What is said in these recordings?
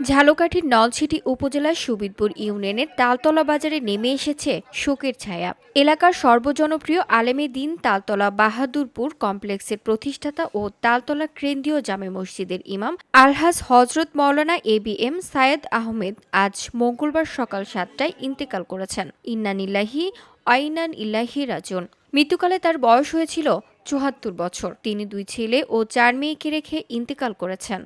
ঝালকাঠির নলছিটি উপজেলার সুবিদপুর ইউনিয়নের তালতলা বাজারে নেমে এসেছে শোকের ছায়া। এলাকার সর্বজনপ্রিয় আলেমে দ্বীন তালতলা বাহাদুরপুর কমপ্লেক্সের প্রতিষ্ঠাতা ও তালতলা কেন্দ্রীয় জামে মসজিদের ইমাম আলহাজ হজরত মাওলানা ABM সায়েদ আহমেদ আজ মঙ্গলবার সকাল ৭টায় ইন্তেকাল করেছেন। ইন্না লিল্লাহি ওয়া ইন্না ইলাইহি রাজিউন। মৃত্যুকালে তার বয়স হয়েছিল ৭৪ বছর। তিনি ২ ছেলে ও ৪ মেয়েকে রেখে ইন্তেকাল করেছেন।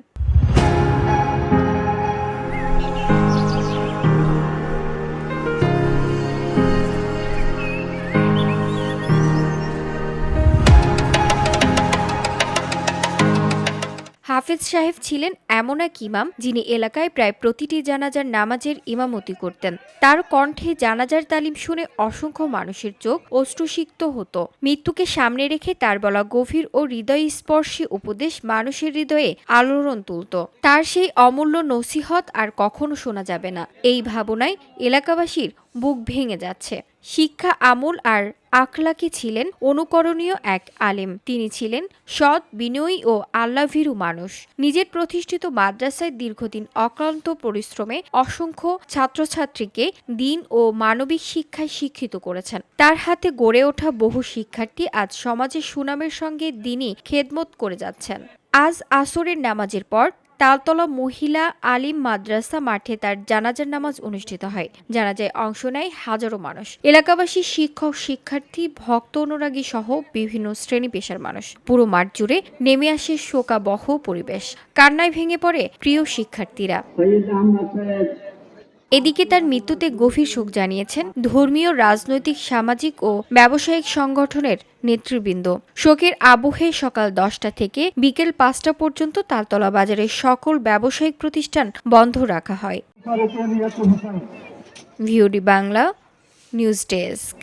হাফেজ সাহেব ছিলেন এমন এক ইমাম যিনি এলাকায় প্রায় প্রতিটি জানাজার নামাজের ইমামতি করতেন। তার কণ্ঠে জানাজার তালিম শুনে অসংখ্য মানুষের চোখ অশ্রুসিক্ত হতো। মৃত্যুকে সামনে রেখে তার বলা গভীর ও হৃদয়স্পর্শী উপদেশ মানুষের হৃদয়ে আলোড়ন তুলত। তার সেই অমূল্য নসিহত আর কখনো শোনা যাবে না, এই ভাবনায় এলাকাবাসীর বুক ভেঙে যাচ্ছে। শিক্ষা, আমল আর আখলাকে ছিলেন অনুকরণীয় এক আলেম। তিনি ছিলেন সৎ, বিনয়ী ও আল্লাভীরু মানুষ। নিজের প্রতিষ্ঠিত মাদ্রাসায় দীর্ঘদিন অক্লান্ত পরিশ্রমে অসংখ্য ছাত্রছাত্রীকে দ্বীন ও মানবিক শিক্ষায় শিক্ষিত করেছেন। তার হাতে গড়ে ওঠা বহু শিক্ষার্থী আজ সমাজের সুনামের সঙ্গে দ্বীনি খেদমত করে যাচ্ছেন। আজ আসরের নামাজের পর তালতলা মহিলা আলিম মাদ্রাসা মাঠে তার জানাজার নামাজ অনুষ্ঠিত হয়। জানাজায় অংশ নেয় হাজারো মানুষ। এলাকাবাসী, শিক্ষক, শিক্ষার্থী, ভক্ত, অনুরাগী সহ বিভিন্ন শ্রেণী পেশার মানুষ। পুরো মাঠ জুড়ে নেমে আসে শোকাবহ পরিবেশ। কান্নায় ভেঙে পড়ে প্রিয় শিক্ষার্থীরা। এদিকে তার মৃত্যুতে গভীর শোক জানিয়েছেন ধর্মীয়, রাজনৈতিক, সামাজিক ও ব্যবসায়িক সংগঠনের নেতৃবৃন্দ। শোকের আবহে সকাল 10টা থেকে বিকেল 5টা পর্যন্ত তালতলা বাজারের সকল ব্যবসায়িক প্রতিষ্ঠান বন্ধ রাখা হয়। VOD Bangla news desk.